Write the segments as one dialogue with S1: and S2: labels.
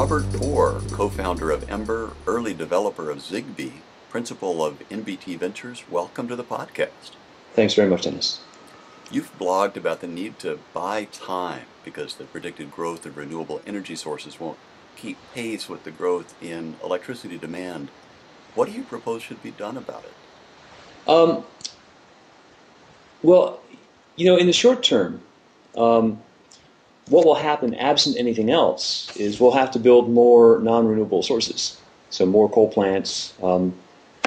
S1: Robert Orr, co-founder of Ember, early developer of Zigbee, principal of NBT Ventures. Welcome to the podcast.
S2: Thanks very much, Dennis.
S1: You've blogged about the need to buy time because the predicted growth of renewable energy sources won't keep pace with the growth in electricity demand. What do you propose should be done about it?
S2: Well, in the short term, what will happen, absent anything else, is we'll have to build more non-renewable sources. So more coal plants,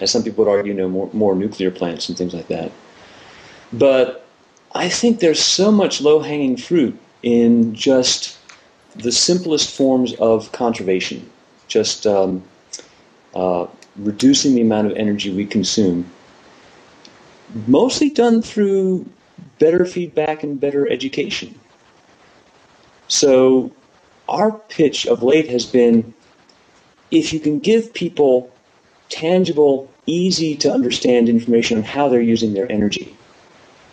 S2: as some people would argue, more nuclear plants and things like that. But I think there's so much low-hanging fruit in just the simplest forms of conservation, just reducing the amount of energy we consume, mostly done through better feedback and better education. So our pitch of late has been, if you can give people tangible, easy to understand information on how they're using their energy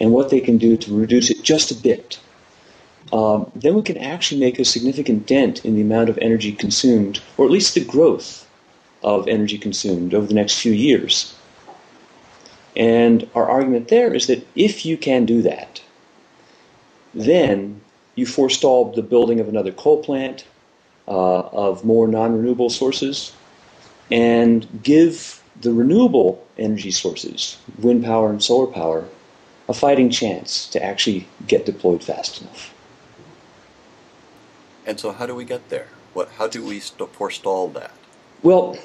S2: and what they can do to reduce it just a bit, then we can actually make a significant dent in the amount of energy consumed, or at least the growth of energy consumed over the next few years. And our argument there is that if you can do that, then you forestall the building of another coal plant, of more non-renewable sources, and give the renewable energy sources, wind power and solar power, a fighting chance to actually get deployed fast enough.
S1: And so how do we get there? How do we forestall that?
S2: Well,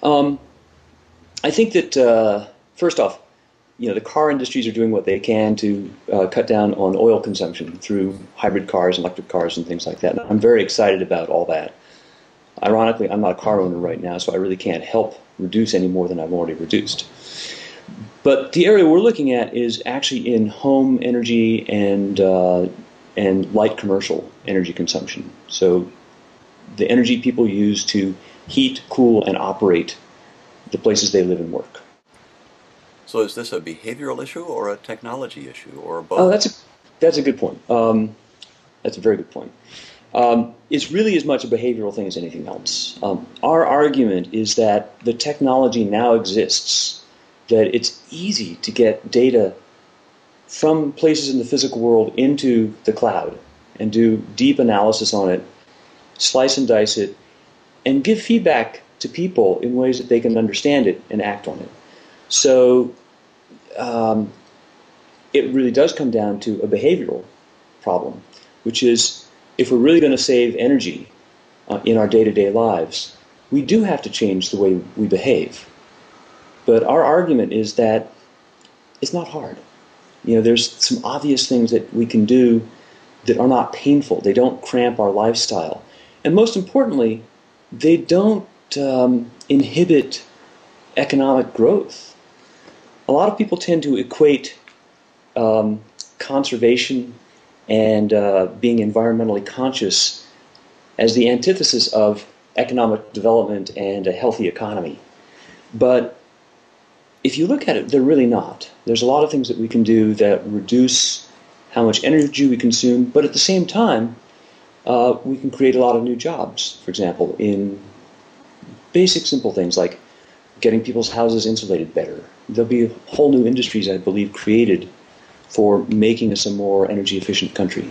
S2: I think that, first off, the car industries are doing what they can to cut down on oil consumption through hybrid cars, electric cars, and things like that. And I'm very excited about all that. Ironically, I'm not a car owner right now, so I really can't help reduce any more than I've already reduced. But the area we're looking at is actually in home energy and light commercial energy consumption. So the energy people use to heat, cool, and operate the places they live and work.
S1: So is this a behavioral issue or a technology issue or both?
S2: Oh, that's a good point. That's a very good point. It's really as much a behavioral thing as anything else. Our argument is that the technology now exists, that it's easy to get data from places in the physical world into the cloud and do deep analysis on it, slice and dice it, and give feedback to people in ways that they can understand it and act on it. So it really does come down to a behavioral problem, which is if we're really going to save energy in our day-to-day lives, we do have to change the way we behave. But our argument is that it's not hard. There's some obvious things that we can do that are not painful. They don't cramp our lifestyle. And most importantly, they don't inhibit economic growth. A lot of people tend to equate conservation and being environmentally conscious as the antithesis of economic development and a healthy economy. But if you look at it, they're really not. There's a lot of things that we can do that reduce how much energy we consume, but at the same time, we can create a lot of new jobs, for example, in basic, simple things like getting people's houses insulated better. There'll be whole new industries, I believe, created for making us a more energy efficient country.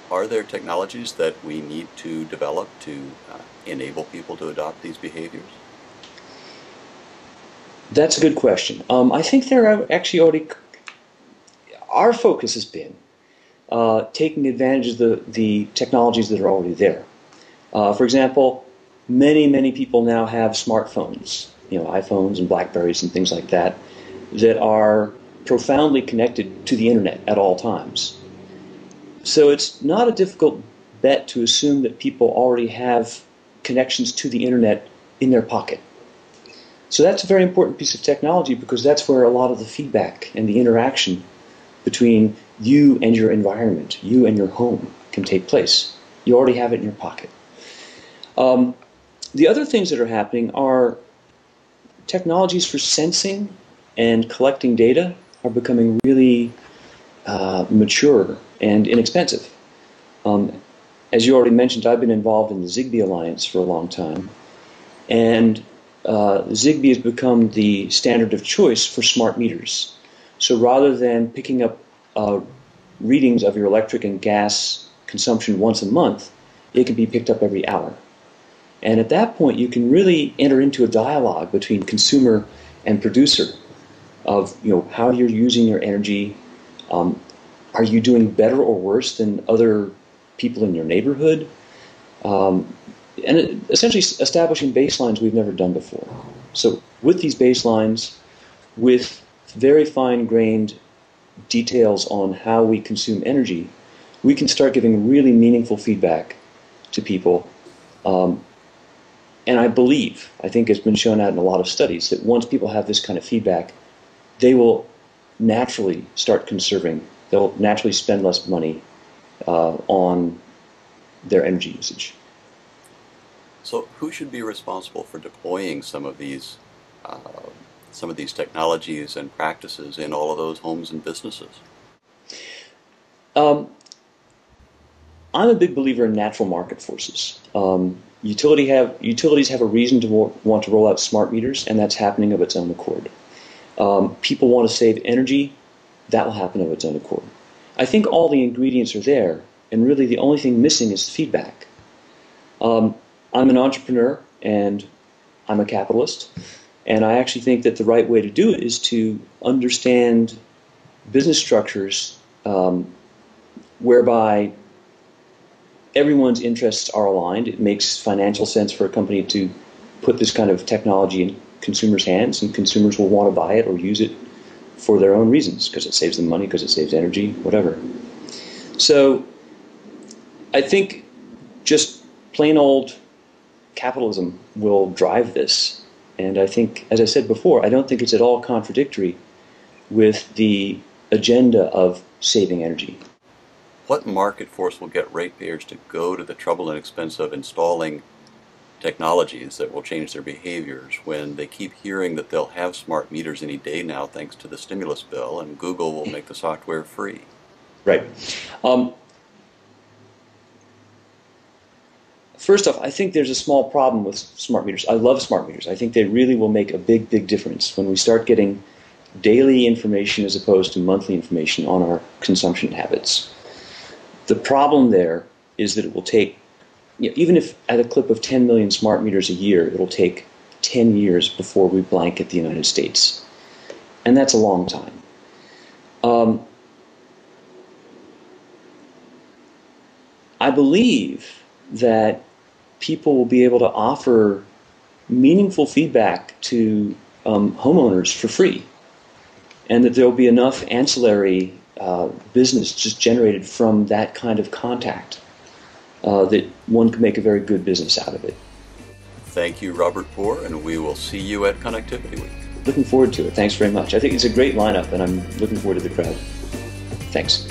S1: Are there technologies that we need to develop to enable people to adopt these behaviors?
S2: That's a good question. I think there are actually already. Our focus has been taking advantage of the technologies that are already there. For example, many people now have smartphones, iPhones and Blackberries and things like that, that are profoundly connected to the internet at all times. So it's not a difficult bet to assume that people already have connections to the internet in their pocket. So that's a very important piece of technology because that's where a lot of the feedback and the interaction between you and your environment, you and your home, can take place. You already have it in your pocket. The other things that are happening are technologies for sensing and collecting data are becoming really mature and inexpensive. as you already mentioned, I've been involved in the Zigbee Alliance for a long time, and Zigbee has become the standard of choice for smart meters. So rather than picking up readings of your electric and gas consumption once a month, it can be picked up every hour. And at that point, you can really enter into a dialogue between consumer and producer of, how you're using your energy. Are you doing better or worse than other people in your neighborhood? And essentially establishing baselines we've never done before. So with these baselines, with very fine-grained details on how we consume energy, we can start giving really meaningful feedback to people. And I think it's been shown out in a lot of studies, that once people have this kind of feedback, they will naturally start conserving. They'll naturally spend less money on their energy usage.
S1: So who should be responsible for deploying some of these technologies and practices in all of those homes and businesses?
S2: I'm a big believer in natural market forces. Utilities have a reason to want to roll out smart meters, and that's happening of its own accord. People want to save energy, that will happen of its own accord. I think all the ingredients are there, and really the only thing missing is feedback. I'm an entrepreneur and I'm a capitalist, and I actually think that the right way to do it is to understand business structures whereby everyone's interests are aligned. It makes financial sense for a company to put this kind of technology in consumers' hands, and consumers will want to buy it or use it for their own reasons, because it saves them money, because it saves energy, whatever. So I think just plain old capitalism will drive this. And I think, as I said before, I don't think it's at all contradictory with the agenda of saving energy.
S1: What market force will get ratepayers to go to the trouble and expense of installing technologies that will change their behaviors when they keep hearing that they'll have smart meters any day now thanks to the stimulus bill, and Google will make the software free?
S2: Right. First off, I think there's a small problem with smart meters. I love smart meters. I think they really will make a big, big difference when we start getting daily information as opposed to monthly information on our consumption habits. The problem there is that it will take, even if at a clip of 10 million smart meters a year, it'll take 10 years before we blanket the United States. And that's a long time. I believe that people will be able to offer meaningful feedback to homeowners for free, and that there will be enough ancillary business just generated from that kind of contact that one could make a very good business out of it.
S1: Thank you, Robert Poor, and we will see you at Connectivity Week.
S2: Looking forward to it. Thanks very much. I think it's a great lineup, and I'm looking forward to the crowd. Thanks.